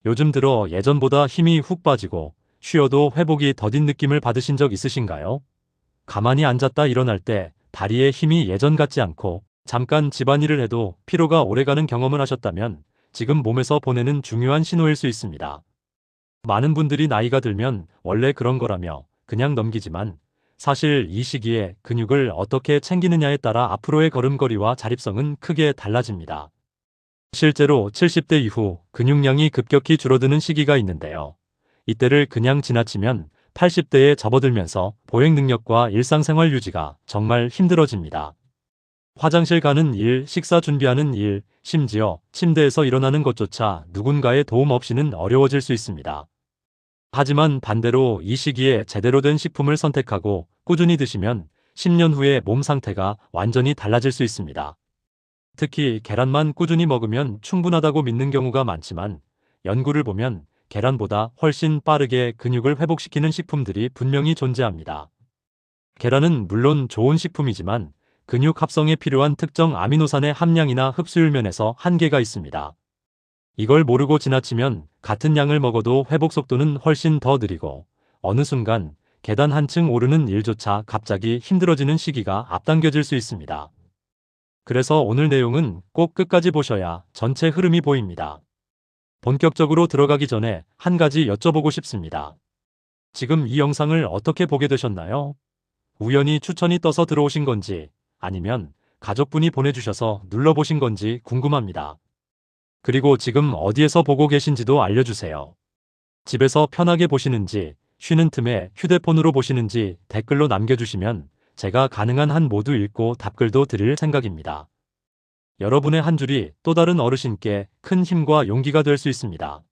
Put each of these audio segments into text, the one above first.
요즘 들어 예전보다 힘이 훅 빠지고 쉬어도 회복이 더딘 느낌을 받으신 적 있으신가요? 가만히 앉았다 일어날 때 다리에 힘이 예전 같지 않고 잠깐 집안일을 해도 피로가 오래가는 경험을 하셨다면 지금 몸에서 보내는 중요한 신호일 수 있습니다. 많은 분들이 나이가 들면 원래 그런 거라며 그냥 넘기지만 사실 이 시기에 근육을 어떻게 챙기느냐에 따라 앞으로의 걸음걸이와 자립성은 크게 달라집니다. 실제로 70대 이후 근육량이 급격히 줄어드는 시기가 있는데요. 이때를 그냥 지나치면 80대에 접어들면서 보행 능력과 일상생활 유지가 정말 힘들어집니다. 화장실 가는 일, 식사 준비하는 일, 심지어 침대에서 일어나는 것조차 누군가의 도움 없이는 어려워질 수 있습니다. 하지만 반대로 이 시기에 제대로 된 식품을 선택하고 꾸준히 드시면 10년 후에 몸 상태가 완전히 달라질 수 있습니다. 특히 계란만 꾸준히 먹으면 충분하다고 믿는 경우가 많지만 연구를 보면 계란보다 훨씬 빠르게 근육을 회복시키는 식품들이 분명히 존재합니다. 계란은 물론 좋은 식품이지만 근육 합성에 필요한 특정 아미노산의 함량이나 흡수율 면에서 한계가 있습니다. 이걸 모르고 지나치면 같은 양을 먹어도 회복 속도는 훨씬 더 느리고 어느 순간 계단 한 층 오르는 일조차 갑자기 힘들어지는 시기가 앞당겨질 수 있습니다. 그래서 오늘 내용은 꼭 끝까지 보셔야 전체 흐름이 보입니다. 본격적으로 들어가기 전에 한 가지 여쭤보고 싶습니다. 지금 이 영상을 어떻게 보게 되셨나요? 우연히 추천이 떠서 들어오신 건지 아니면 가족분이 보내주셔서 눌러보신 건지 궁금합니다. 그리고 지금 어디에서 보고 계신지도 알려주세요. 집에서 편하게 보시는지, 쉬는 틈에 휴대폰으로 보시는지 댓글로 남겨주시면 제가 가능한 한 모두 읽고 답글도 드릴 생각입니다. 여러분의 한 줄이 또 다른 어르신께 큰 힘과 용기가 될 수 있습니다.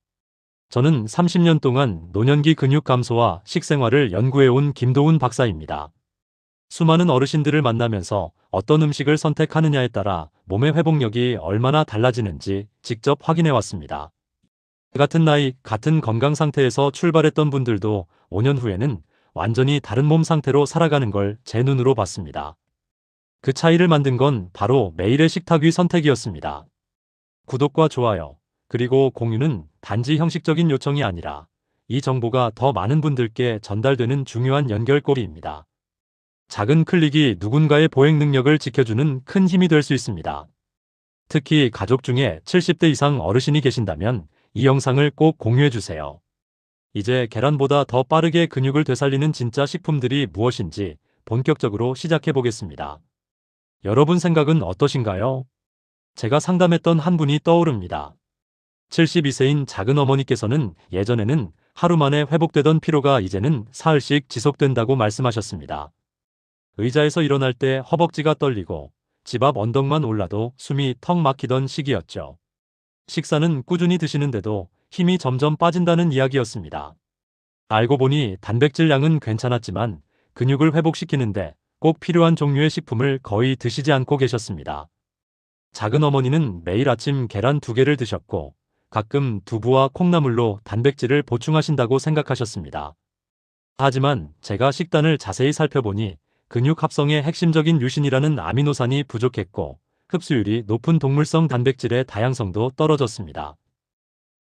저는 30년 동안 노년기 근육 감소와 식생활을 연구해온 김도훈 박사입니다. 수많은 어르신들을 만나면서 어떤 음식을 선택하느냐에 따라 몸의 회복력이 얼마나 달라지는지 직접 확인해왔습니다. 같은 나이, 같은 건강 상태에서 출발했던 분들도 5년 후에는 완전히 다른 몸 상태로 살아가는 걸 제 눈으로 봤습니다. 그 차이를 만든 건 바로 매일의 식탁 위 선택이었습니다. 구독과 좋아요, 그리고 공유는 단지 형식적인 요청이 아니라 이 정보가 더 많은 분들께 전달되는 중요한 연결고리입니다. 작은 클릭이 누군가의 보행 능력을 지켜주는 큰 힘이 될 수 있습니다. 특히 가족 중에 70대 이상 어르신이 계신다면 이 영상을 꼭 공유해주세요. 이제 계란보다 더 빠르게 근육을 되살리는 진짜 식품들이 무엇인지 본격적으로 시작해보겠습니다. 여러분 생각은 어떠신가요? 제가 상담했던 한 분이 떠오릅니다. 72세인 작은 어머니께서는 예전에는 하루 만에 회복되던 피로가 이제는 사흘씩 지속된다고 말씀하셨습니다. 의자에서 일어날 때 허벅지가 떨리고 집 앞 언덕만 올라도 숨이 턱 막히던 시기였죠. 식사는 꾸준히 드시는데도 힘이 점점 빠진다는 이야기였습니다. 알고 보니 단백질 양은 괜찮았지만 근육을 회복시키는데 꼭 필요한 종류의 식품을 거의 드시지 않고 계셨습니다. 작은 어머니는 매일 아침 계란 2개를 드셨고 가끔 두부와 콩나물로 단백질을 보충하신다고 생각하셨습니다. 하지만 제가 식단을 자세히 살펴보니 근육 합성의 핵심적인 유신이라는 아미노산이 부족했고 흡수율이 높은 동물성 단백질의 다양성도 떨어졌습니다.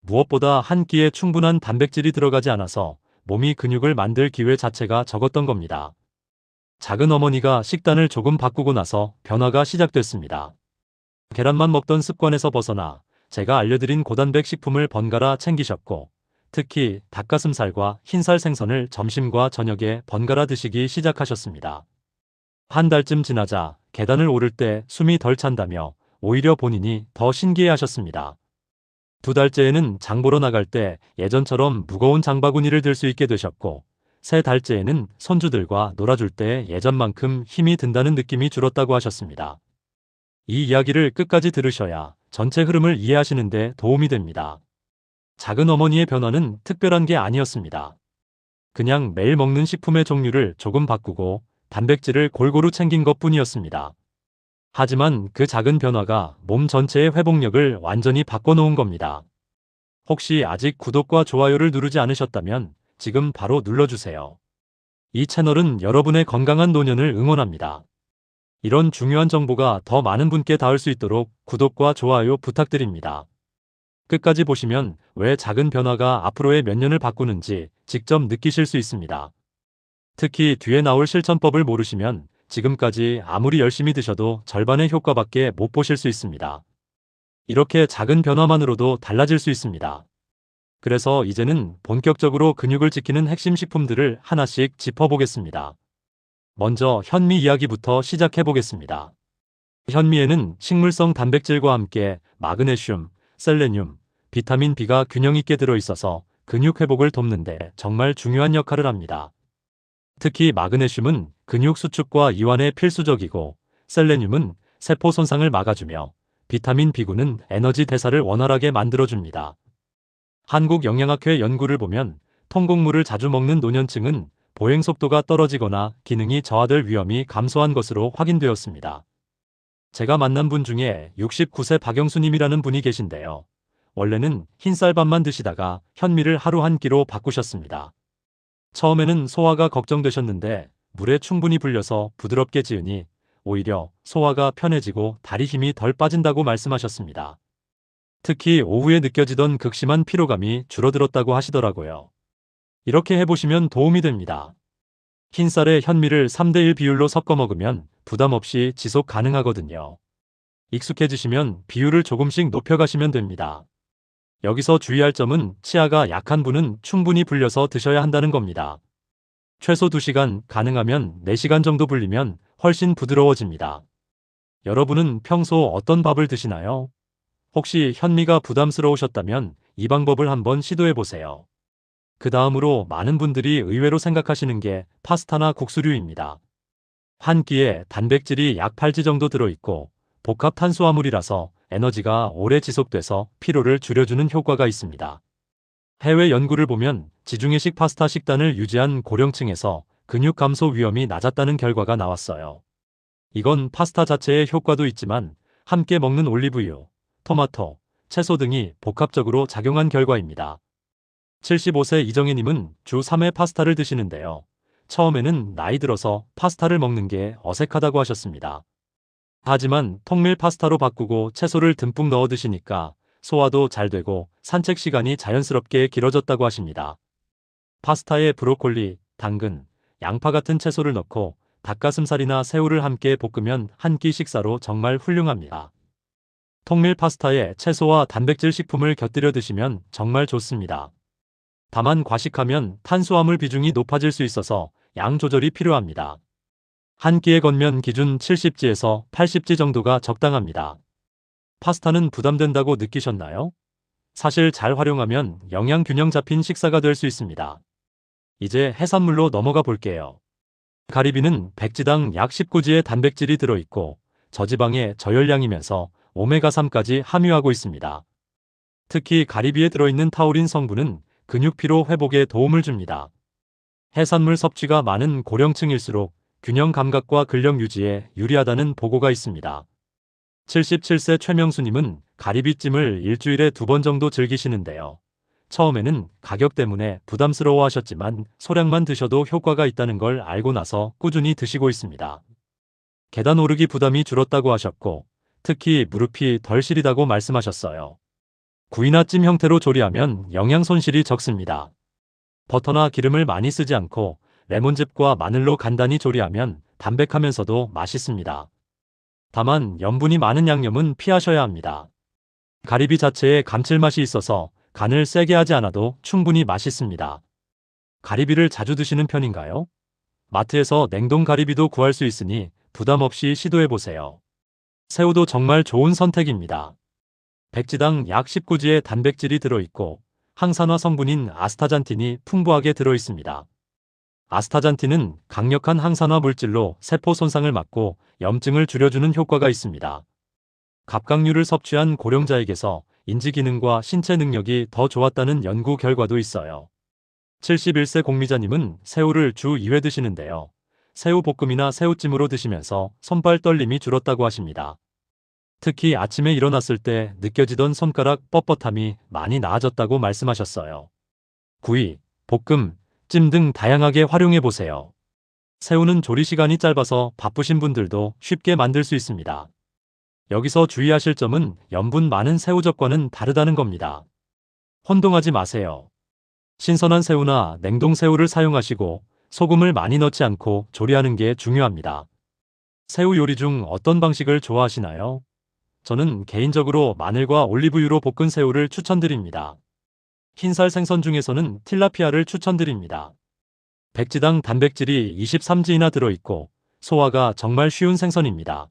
무엇보다 한 끼에 충분한 단백질이 들어가지 않아서 몸이 근육을 만들 기회 자체가 적었던 겁니다. 작은 어머니가 식단을 조금 바꾸고 나서 변화가 시작됐습니다. 계란만 먹던 습관에서 벗어나 제가 알려드린 고단백 식품을 번갈아 챙기셨고 특히 닭가슴살과 흰살 생선을 점심과 저녁에 번갈아 드시기 시작하셨습니다. 한 달쯤 지나자 계단을 오를 때 숨이 덜 찬다며 오히려 본인이 더 신기해하셨습니다. 2달째에는 장 보러 나갈 때 예전처럼 무거운 장바구니를 들 수 있게 되셨고 3달째에는 손주들과 놀아줄 때 예전만큼 힘이 든다는 느낌이 줄었다고 하셨습니다. 이 이야기를 끝까지 들으셔야 전체 흐름을 이해하시는 데 도움이 됩니다. 작은 어머니의 변화는 특별한 게 아니었습니다. 그냥 매일 먹는 식품의 종류를 조금 바꾸고 단백질을 골고루 챙긴 것뿐이었습니다. 하지만 그 작은 변화가 몸 전체의 회복력을 완전히 바꿔놓은 겁니다. 혹시 아직 구독과 좋아요를 누르지 않으셨다면 지금 바로 눌러주세요. 이 채널은 여러분의 건강한 노년을 응원합니다. 이런 중요한 정보가 더 많은 분께 닿을 수 있도록 구독과 좋아요 부탁드립니다. 끝까지 보시면 왜 작은 변화가 앞으로의 몇 년을 바꾸는지 직접 느끼실 수 있습니다. 특히 뒤에 나올 실천법을 모르시면 지금까지 아무리 열심히 드셔도 절반의 효과밖에 못 보실 수 있습니다. 이렇게 작은 변화만으로도 달라질 수 있습니다. 그래서 이제는 본격적으로 근육을 지키는 핵심 식품들을 하나씩 짚어보겠습니다. 먼저 현미 이야기부터 시작해 보겠습니다. 현미에는 식물성 단백질과 함께 마그네슘, 셀레늄, 비타민 B가 균형 있게 들어있어서 근육 회복을 돕는데 정말 중요한 역할을 합니다. 특히 마그네슘은 근육 수축과 이완에 필수적이고 셀레늄은 세포 손상을 막아주며 비타민 B9는 에너지 대사를 원활하게 만들어줍니다. 한국영양학회 연구를 보면 통곡물을 자주 먹는 노년층은 보행 속도가 떨어지거나 기능이 저하될 위험이 감소한 것으로 확인되었습니다. 제가 만난 분 중에 69세 박영수님이라는 분이 계신데요. 원래는 흰쌀밥만 드시다가 현미를 하루 한 끼로 바꾸셨습니다. 처음에는 소화가 걱정되셨는데 물에 충분히 불려서 부드럽게 지으니 오히려 소화가 편해지고 다리 힘이 덜 빠진다고 말씀하셨습니다. 특히 오후에 느껴지던 극심한 피로감이 줄어들었다고 하시더라고요. 이렇게 해보시면 도움이 됩니다. 흰쌀에 현미를 3대1 비율로 섞어 먹으면 부담 없이 지속 가능하거든요. 익숙해지시면 비율을 조금씩 높여가시면 됩니다. 여기서 주의할 점은 치아가 약한 분은 충분히 불려서 드셔야 한다는 겁니다. 최소 2시간, 가능하면 4시간 정도 불리면 훨씬 부드러워집니다. 여러분은 평소 어떤 밥을 드시나요? 혹시 현미가 부담스러우셨다면 이 방법을 한번 시도해 보세요. 그 다음으로 많은 분들이 의외로 생각하시는 게 파스타나 국수류입니다. 한 끼에 단백질이 약 8지 정도 들어있고 복합 탄수화물이라서 에너지가 오래 지속돼서 피로를 줄여주는 효과가 있습니다. 해외 연구를 보면 지중해식 파스타 식단을 유지한 고령층에서 근육 감소 위험이 낮았다는 결과가 나왔어요. 이건 파스타 자체의 효과도 있지만 함께 먹는 올리브유, 토마토, 채소 등이 복합적으로 작용한 결과입니다. 75세 이정혜님은 주 3회 파스타를 드시는데요. 처음에는 나이 들어서 파스타를 먹는 게 어색하다고 하셨습니다. 하지만 통밀 파스타로 바꾸고 채소를 듬뿍 넣어 드시니까 소화도 잘 되고 산책 시간이 자연스럽게 길어졌다고 하십니다. 파스타에 브로콜리, 당근, 양파 같은 채소를 넣고 닭가슴살이나 새우를 함께 볶으면 한 끼 식사로 정말 훌륭합니다. 통밀 파스타에 채소와 단백질 식품을 곁들여 드시면 정말 좋습니다. 다만 과식하면 탄수화물 비중이 높아질 수 있어서 양 조절이 필요합니다. 한 끼에 건면 기준 70지에서 80지 정도가 적당합니다. 파스타는 부담된다고 느끼셨나요? 사실 잘 활용하면 영양 균형 잡힌 식사가 될 수 있습니다. 이제 해산물로 넘어가 볼게요. 가리비는 백지당 약 19지의 단백질이 들어있고 저지방의 저열량이면서 오메가3까지 함유하고 있습니다. 특히 가리비에 들어있는 타우린 성분은 근육 피로 회복에 도움을 줍니다. 해산물 섭취가 많은 고령층일수록 균형 감각과 근력 유지에 유리하다는 보고가 있습니다. 77세 최명수님은 가리비찜을 일주일에 2번 정도 즐기시는데요. 처음에는 가격 때문에 부담스러워 하셨지만 소량만 드셔도 효과가 있다는 걸 알고 나서 꾸준히 드시고 있습니다. 계단 오르기 부담이 줄었다고 하셨고 특히 무릎이 덜 시리다고 말씀하셨어요. 구이나 찜 형태로 조리하면 영양 손실이 적습니다. 버터나 기름을 많이 쓰지 않고 레몬즙과 마늘로 간단히 조리하면 담백하면서도 맛있습니다. 다만 염분이 많은 양념은 피하셔야 합니다. 가리비 자체에 감칠맛이 있어서 간을 세게 하지 않아도 충분히 맛있습니다. 가리비를 자주 드시는 편인가요? 마트에서 냉동 가리비도 구할 수 있으니 부담 없이 시도해보세요. 새우도 정말 좋은 선택입니다. 백지당 약 19지의 단백질이 들어있고 항산화 성분인 아스타잔틴이 풍부하게 들어있습니다. 아스타잔틴은 강력한 항산화 물질로 세포 손상을 막고 염증을 줄여주는 효과가 있습니다. 갑각류를 섭취한 고령자에게서 인지 기능과 신체 능력이 더 좋았다는 연구 결과도 있어요. 71세 공미자님은 새우를 주 2회 드시는데요. 새우 볶음이나 새우찜으로 드시면서 손발 떨림이 줄었다고 하십니다. 특히 아침에 일어났을 때 느껴지던 손가락 뻣뻣함이 많이 나아졌다고 말씀하셨어요. 구이, 볶음, 찜 등 다양하게 활용해 보세요. 새우는 조리 시간이 짧아서 바쁘신 분들도 쉽게 만들 수 있습니다. 여기서 주의하실 점은 염분 많은 새우젓과는 다르다는 겁니다. 혼동하지 마세요. 신선한 새우나 냉동 새우를 사용하시고 소금을 많이 넣지 않고 조리하는 게 중요합니다. 새우 요리 중 어떤 방식을 좋아하시나요? 저는 개인적으로 마늘과 올리브유로 볶은 새우를 추천드립니다. 흰살 생선 중에서는 틸라피아를 추천드립니다. 백지당 단백질이 23g나 들어있고 소화가 정말 쉬운 생선입니다.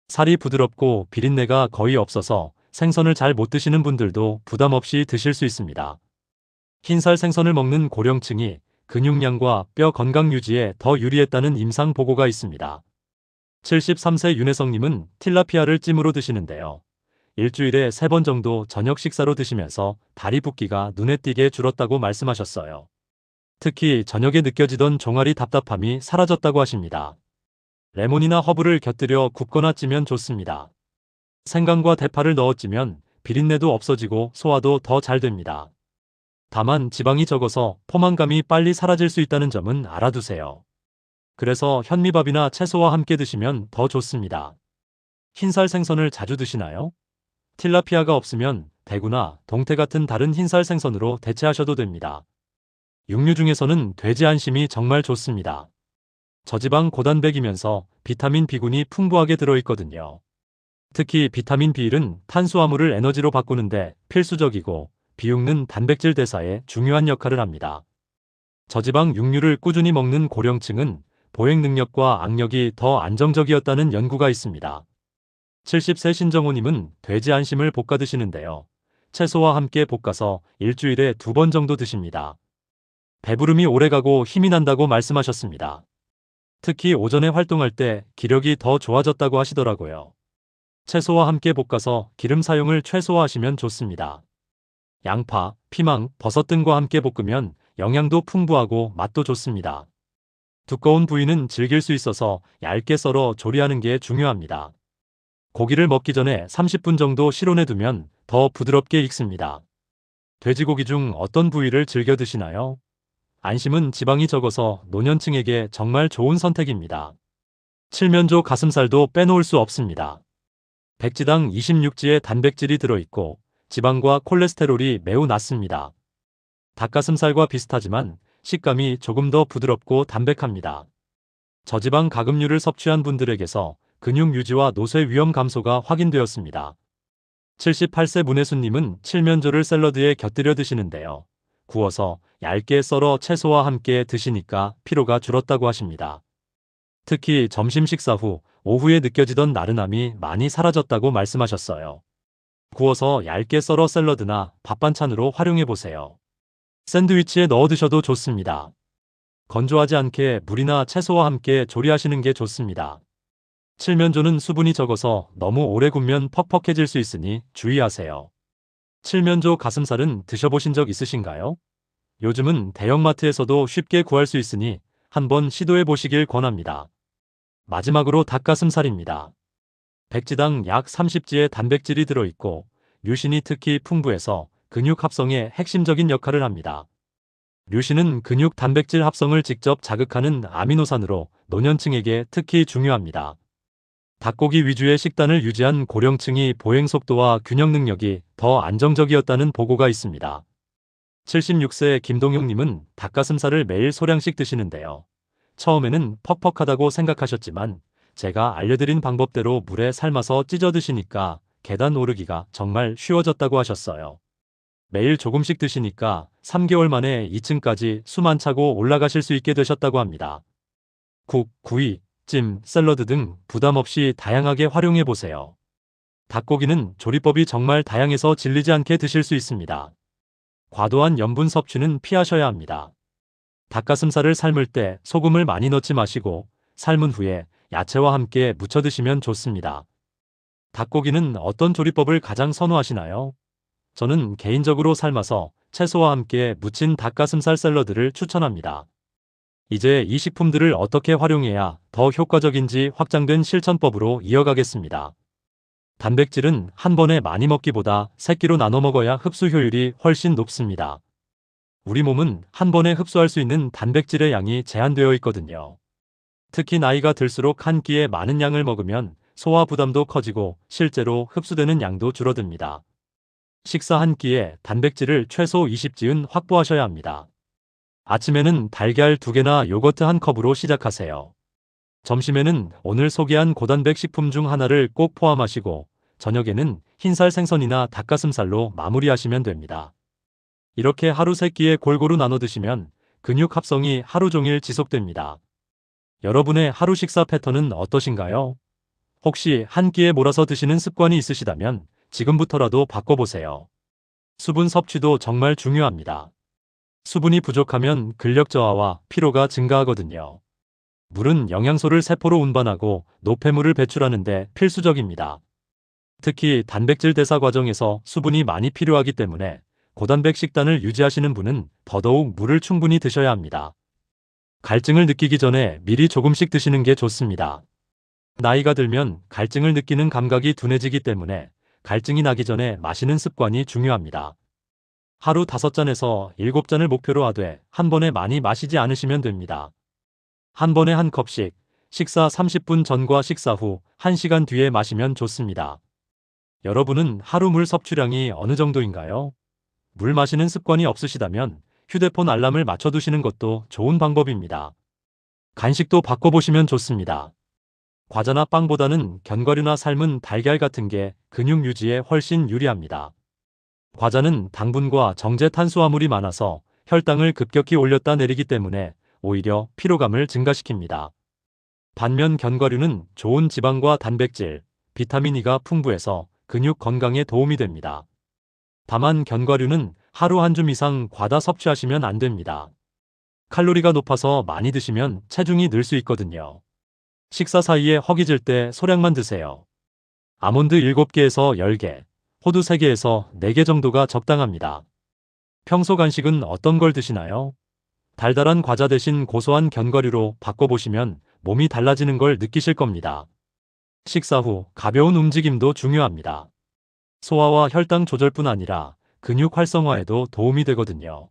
살이 부드럽고 비린내가 거의 없어서 생선을 잘 못 드시는 분들도 부담 없이 드실 수 있습니다. 흰살 생선을 먹는 고령층이 근육량과 뼈 건강 유지에 더 유리했다는 임상 보고가 있습니다. 73세 윤혜성님은 틸라피아를 찜으로 드시는데요. 일주일에 3번 정도 저녁 식사로 드시면서 다리 붓기가 눈에 띄게 줄었다고 말씀하셨어요. 특히 저녁에 느껴지던 종아리 답답함이 사라졌다고 하십니다. 레몬이나 허브를 곁들여 굽거나 찌면 좋습니다. 생강과 대파를 넣어 찌면 비린내도 없어지고 소화도 더 잘 됩니다. 다만 지방이 적어서 포만감이 빨리 사라질 수 있다는 점은 알아두세요. 그래서 현미밥이나 채소와 함께 드시면 더 좋습니다. 흰살 생선을 자주 드시나요? 틸라피아가 없으면 대구나 동태 같은 다른 흰살 생선으로 대체하셔도 됩니다. 육류 중에서는 돼지 안심이 정말 좋습니다. 저지방 고단백이면서 비타민 B군이 풍부하게 들어있거든요. 특히 비타민 B1은 탄수화물을 에너지로 바꾸는데 필수적이고 비육는 단백질 대사에 중요한 역할을 합니다. 저지방 육류를 꾸준히 먹는 고령층은 보행 능력과 악력이 더 안정적이었다는 연구가 있습니다. 70세 신정호님은 돼지 안심을 볶아 드시는데요. 채소와 함께 볶아서 일주일에 2번 정도 드십니다. 배부름이 오래가고 힘이 난다고 말씀하셨습니다. 특히 오전에 활동할 때 기력이 더 좋아졌다고 하시더라고요. 채소와 함께 볶아서 기름 사용을 최소화하시면 좋습니다. 양파, 피망, 버섯 등과 함께 볶으면 영양도 풍부하고 맛도 좋습니다. 두꺼운 부위는 질길 수 있어서 얇게 썰어 조리하는 게 중요합니다. 고기를 먹기 전에 30분 정도 실온에 두면 더 부드럽게 익습니다. 돼지고기 중 어떤 부위를 즐겨 드시나요? 안심은 지방이 적어서 노년층에게 정말 좋은 선택입니다. 칠면조 가슴살도 빼놓을 수 없습니다. 백지당 26g의 단백질이 들어있고 지방과 콜레스테롤이 매우 낮습니다. 닭가슴살과 비슷하지만 식감이 조금 더 부드럽고 담백합니다. 저지방 가금류를 섭취한 분들에게서 근육 유지와 노쇠 위험 감소가 확인되었습니다. 78세 문혜수님은 칠면조를 샐러드에 곁들여 드시는데요. 구워서 얇게 썰어 채소와 함께 드시니까 피로가 줄었다고 하십니다. 특히 점심 식사 후 오후에 느껴지던 나른함이 많이 사라졌다고 말씀하셨어요. 구워서 얇게 썰어 샐러드나 밥 반찬으로 활용해 보세요. 샌드위치에 넣어 드셔도 좋습니다. 건조하지 않게 물이나 채소와 함께 조리하시는 게 좋습니다. 칠면조는 수분이 적어서 너무 오래 굽면 퍽퍽해질 수 있으니 주의하세요. 칠면조 가슴살은 드셔보신 적 있으신가요? 요즘은 대형마트에서도 쉽게 구할 수 있으니 한번 시도해 보시길 권합니다. 마지막으로 닭가슴살입니다. 백지당 약 30g의 단백질이 들어있고 류신이 특히 풍부해서 근육 합성에 핵심적인 역할을 합니다. 류신은 근육 단백질 합성을 직접 자극하는 아미노산으로 노년층에게 특히 중요합니다. 닭고기 위주의 식단을 유지한 고령층이 보행 속도와 균형 능력이 더 안정적이었다는 보고가 있습니다. 76세 김동용님은 닭가슴살을 매일 소량씩 드시는데요. 처음에는 퍽퍽하다고 생각하셨지만 제가 알려드린 방법대로 물에 삶아서 찢어 드시니까 계단 오르기가 정말 쉬워졌다고 하셨어요. 매일 조금씩 드시니까 3개월 만에 2층까지 숨 안 차고 올라가실 수 있게 되셨다고 합니다. 국, 구이, 찜, 샐러드 등 부담 없이 다양하게 활용해 보세요. 닭고기는 조리법이 정말 다양해서 질리지 않게 드실 수 있습니다. 과도한 염분 섭취는 피하셔야 합니다. 닭가슴살을 삶을 때 소금을 많이 넣지 마시고 삶은 후에 야채와 함께 무쳐 드시면 좋습니다. 닭고기는 어떤 조리법을 가장 선호하시나요? 저는 개인적으로 삶아서 채소와 함께 무친 닭가슴살 샐러드를 추천합니다. 이제 이 식품들을 어떻게 활용해야 더 효과적인지 확장된 실천법으로 이어가겠습니다. 단백질은 한 번에 많이 먹기보다 새끼로 나눠 먹어야 흡수 효율이 훨씬 높습니다. 우리 몸은 한 번에 흡수할 수 있는 단백질의 양이 제한되어 있거든요. 특히 나이가 들수록 한 끼에 많은 양을 먹으면 소화 부담도 커지고 실제로 흡수되는 양도 줄어듭니다. 식사 한 끼에 단백질을 최소 20지은 확보하셔야 합니다. 아침에는 달걀 2개나 요거트 1컵으로 시작하세요. 점심에는 오늘 소개한 고단백 식품 중 하나를 꼭 포함하시고 저녁에는 흰살 생선이나 닭가슴살로 마무리하시면 됩니다. 이렇게 하루 3끼에 골고루 나눠 드시면 근육 합성이 하루 종일 지속됩니다. 여러분의 하루 식사 패턴은 어떠신가요? 혹시 한 끼에 몰아서 드시는 습관이 있으시다면 지금부터라도 바꿔보세요. 수분 섭취도 정말 중요합니다. 수분이 부족하면 근력 저하와 피로가 증가하거든요. 물은 영양소를 세포로 운반하고 노폐물을 배출하는 데 필수적입니다. 특히 단백질 대사 과정에서 수분이 많이 필요하기 때문에 고단백 식단을 유지하시는 분은 더더욱 물을 충분히 드셔야 합니다. 갈증을 느끼기 전에 미리 조금씩 드시는 게 좋습니다. 나이가 들면 갈증을 느끼는 감각이 둔해지기 때문에 갈증이 나기 전에 마시는 습관이 중요합니다. 하루 5잔에서 7잔을 목표로 하되 한 번에 많이 마시지 않으시면 됩니다. 한 번에 한 컵씩 식사 30분 전과 식사 후 1시간 뒤에 마시면 좋습니다. 여러분은 하루 물 섭취량이 어느 정도인가요? 물 마시는 습관이 없으시다면 휴대폰 알람을 맞춰두시는 것도 좋은 방법입니다. 간식도 바꿔보시면 좋습니다. 과자나 빵보다는 견과류나 삶은 달걀 같은 게 근육 유지에 훨씬 유리합니다. 과자는 당분과 정제 탄수화물이 많아서 혈당을 급격히 올렸다 내리기 때문에 오히려 피로감을 증가시킵니다. 반면 견과류는 좋은 지방과 단백질, 비타민 E가 풍부해서 근육 건강에 도움이 됩니다. 다만 견과류는 하루 한 줌 이상 과다 섭취하시면 안 됩니다. 칼로리가 높아서 많이 드시면 체중이 늘 수 있거든요. 식사 사이에 허기질 때 소량만 드세요. 아몬드 7개에서 10개, 호두 3개에서 4개 정도가 적당합니다. 평소 간식은 어떤 걸 드시나요? 달달한 과자 대신 고소한 견과류로 바꿔보시면 몸이 달라지는 걸 느끼실 겁니다. 식사 후 가벼운 움직임도 중요합니다. 소화와 혈당 조절뿐 아니라 근육 활성화에도 도움이 되거든요.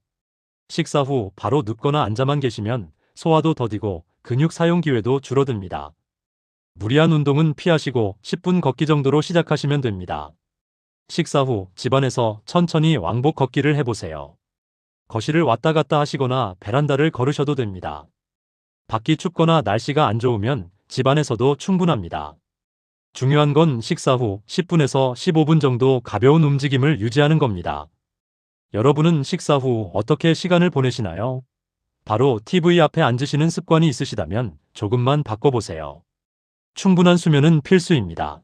식사 후 바로 눕거나 앉아만 계시면 소화도 더디고 근육 사용 기회도 줄어듭니다. 무리한 운동은 피하시고 10분 걷기 정도로 시작하시면 됩니다. 식사 후 집안에서 천천히 왕복 걷기를 해보세요. 거실을 왔다 갔다 하시거나 베란다를 걸으셔도 됩니다. 밖이 춥거나 날씨가 안 좋으면 집안에서도 충분합니다. 중요한 건 식사 후 10분에서 15분 정도 가벼운 움직임을 유지하는 겁니다. 여러분은 식사 후 어떻게 시간을 보내시나요? 바로 TV 앞에 앉으시는 습관이 있으시다면 조금만 바꿔보세요. 충분한 수면은 필수입니다.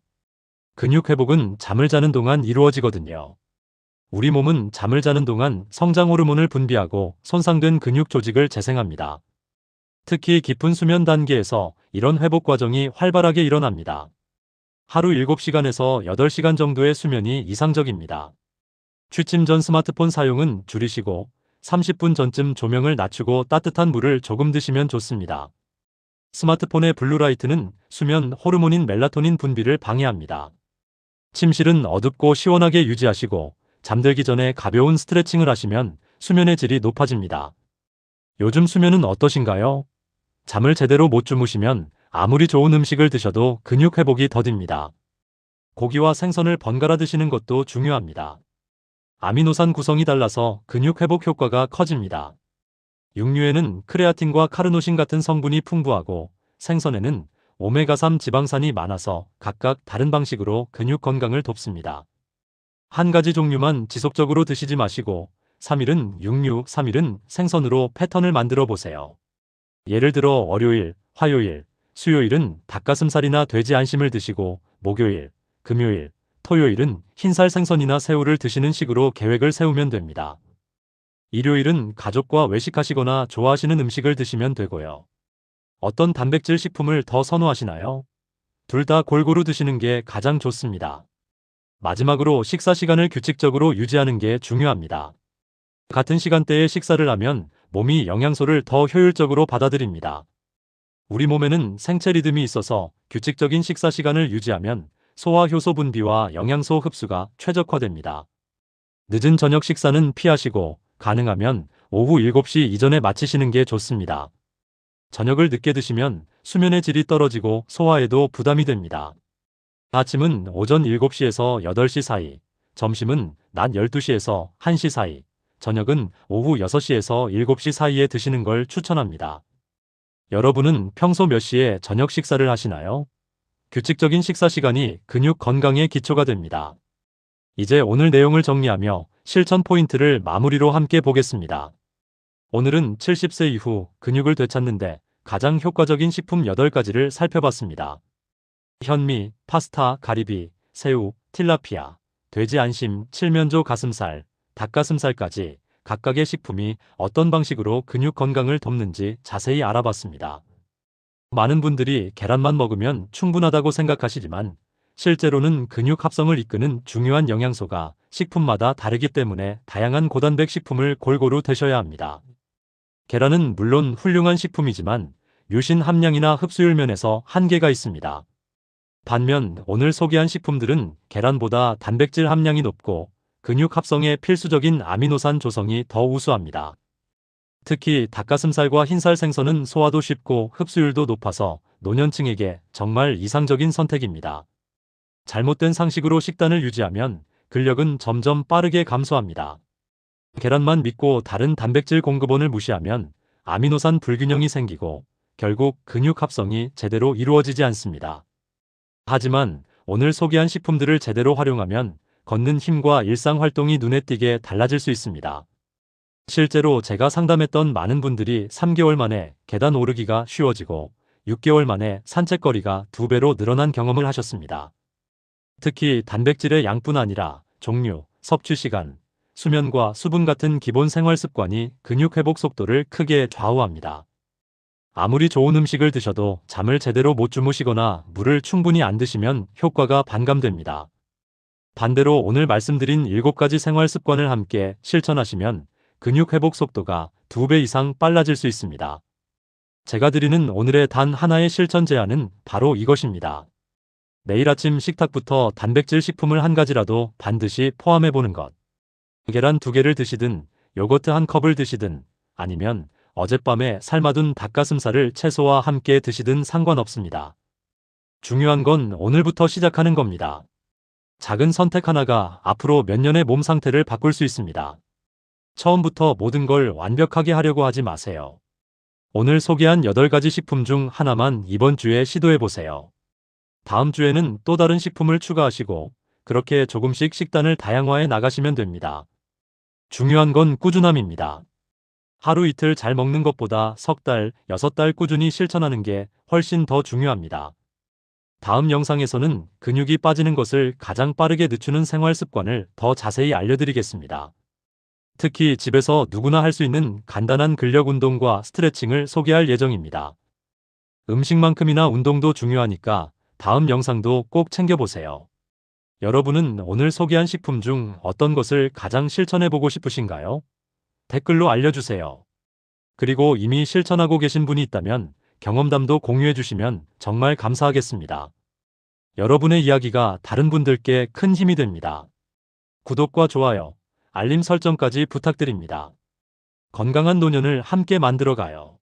근육 회복은 잠을 자는 동안 이루어지거든요. 우리 몸은 잠을 자는 동안 성장 호르몬을 분비하고 손상된 근육 조직을 재생합니다. 특히 깊은 수면 단계에서 이런 회복 과정이 활발하게 일어납니다. 하루 7시간에서 8시간 정도의 수면이 이상적입니다. 취침 전 스마트폰 사용은 줄이시고 30분 전쯤 조명을 낮추고 따뜻한 물을 조금 드시면 좋습니다. 스마트폰의 블루라이트는 수면 호르몬인 멜라토닌 분비를 방해합니다. 침실은 어둡고 시원하게 유지하시고 잠들기 전에 가벼운 스트레칭을 하시면 수면의 질이 높아집니다. 요즘 수면은 어떠신가요? 잠을 제대로 못 주무시면 아무리 좋은 음식을 드셔도 근육 회복이 더딥니다. 고기와 생선을 번갈아 드시는 것도 중요합니다. 아미노산 구성이 달라서 근육 회복 효과가 커집니다. 육류에는 크레아틴과 카르노신 같은 성분이 풍부하고 생선에는 오메가3 지방산이 많아서 각각 다른 방식으로 근육 건강을 돕습니다. 한 가지 종류만 지속적으로 드시지 마시고 3일은 육류, 3일은 생선으로 패턴을 만들어 보세요. 예를 들어 월요일, 화요일, 수요일은 닭가슴살이나 돼지 안심을 드시고 목요일, 금요일, 토요일은 흰살 생선이나 새우를 드시는 식으로 계획을 세우면 됩니다. 일요일은 가족과 외식하시거나 좋아하시는 음식을 드시면 되고요. 어떤 단백질 식품을 더 선호하시나요? 둘 다 골고루 드시는 게 가장 좋습니다. 마지막으로 식사 시간을 규칙적으로 유지하는 게 중요합니다. 같은 시간대에 식사를 하면 몸이 영양소를 더 효율적으로 받아들입니다. 우리 몸에는 생체 리듬이 있어서 규칙적인 식사 시간을 유지하면 소화 효소 분비와 영양소 흡수가 최적화됩니다. 늦은 저녁 식사는 피하시고 가능하면 오후 7시 이전에 마치시는 게 좋습니다. 저녁을 늦게 드시면 수면의 질이 떨어지고 소화에도 부담이 됩니다. 아침은 오전 7시에서 8시 사이, 점심은 낮 12시에서 1시 사이, 저녁은 오후 6시에서 7시 사이에 드시는 걸 추천합니다. 여러분은 평소 몇 시에 저녁 식사를 하시나요? 규칙적인 식사 시간이 근육 건강의 기초가 됩니다. 이제 오늘 내용을 정리하며 실천 포인트를 마무리로 함께 보겠습니다. 오늘은 70세 이후 근육을 되찾는데 가장 효과적인 식품 8가지를 살펴봤습니다. 현미, 파스타, 가리비, 새우, 틸라피아, 돼지 안심, 칠면조 가슴살, 닭가슴살까지 각각의 식품이 어떤 방식으로 근육 건강을 돕는지 자세히 알아봤습니다. 많은 분들이 계란만 먹으면 충분하다고 생각하시지만 실제로는 근육 합성을 이끄는 중요한 영양소가 식품마다 다르기 때문에 다양한 고단백 식품을 골고루 드셔야 합니다. 계란은 물론 훌륭한 식품이지만 유신 함량이나 흡수율 면에서 한계가 있습니다. 반면 오늘 소개한 식품들은 계란보다 단백질 함량이 높고 근육 합성에 필수적인 아미노산 조성이 더 우수합니다. 특히 닭가슴살과 흰살 생선은 소화도 쉽고 흡수율도 높아서 노년층에게 정말 이상적인 선택입니다. 잘못된 상식으로 식단을 유지하면 근력은 점점 빠르게 감소합니다. 계란만 믿고 다른 단백질 공급원을 무시하면 아미노산 불균형이 생기고 결국 근육 합성이 제대로 이루어지지 않습니다. 하지만 오늘 소개한 식품들을 제대로 활용하면 걷는 힘과 일상 활동이 눈에 띄게 달라질 수 있습니다. 실제로 제가 상담했던 많은 분들이 3개월 만에 계단 오르기가 쉬워지고 6개월 만에 산책거리가 2배로 늘어난 경험을 하셨습니다. 특히 단백질의 양뿐 아니라 종류, 섭취 시간, 수면과 수분 같은 기본 생활 습관이 근육 회복 속도를 크게 좌우합니다. 아무리 좋은 음식을 드셔도 잠을 제대로 못 주무시거나 물을 충분히 안 드시면 효과가 반감됩니다. 반대로 오늘 말씀드린 7가지 생활 습관을 함께 실천하시면 근육 회복 속도가 2배 이상 빨라질 수 있습니다. 제가 드리는 오늘의 단 하나의 실천 제안은 바로 이것입니다. 매일 아침 식탁부터 단백질 식품을 한 가지라도 반드시 포함해 보는 것. 계란 2개를 드시든 요거트 1컵을 드시든 아니면 어젯밤에 삶아둔 닭가슴살을 채소와 함께 드시든 상관없습니다. 중요한 건 오늘부터 시작하는 겁니다. 작은 선택 하나가 앞으로 몇 년의 몸 상태를 바꿀 수 있습니다. 처음부터 모든 걸 완벽하게 하려고 하지 마세요. 오늘 소개한 8가지 식품 중 하나만 이번 주에 시도해 보세요. 다음 주에는 또 다른 식품을 추가하시고 그렇게 조금씩 식단을 다양화해 나가시면 됩니다. 중요한 건 꾸준함입니다. 하루 이틀 잘 먹는 것보다 석 달, 6달 꾸준히 실천하는 게 훨씬 더 중요합니다. 다음 영상에서는 근육이 빠지는 것을 가장 빠르게 늦추는 생활 습관을 더 자세히 알려드리겠습니다. 특히 집에서 누구나 할 수 있는 간단한 근력 운동과 스트레칭을 소개할 예정입니다. 음식만큼이나 운동도 중요하니까 다음 영상도 꼭 챙겨보세요. 여러분은 오늘 소개한 식품 중 어떤 것을 가장 실천해보고 싶으신가요? 댓글로 알려주세요. 그리고 이미 실천하고 계신 분이 있다면 경험담도 공유해주시면 정말 감사하겠습니다. 여러분의 이야기가 다른 분들께 큰 힘이 됩니다. 구독과 좋아요, 알림 설정까지 부탁드립니다. 건강한 노년을 함께 만들어가요.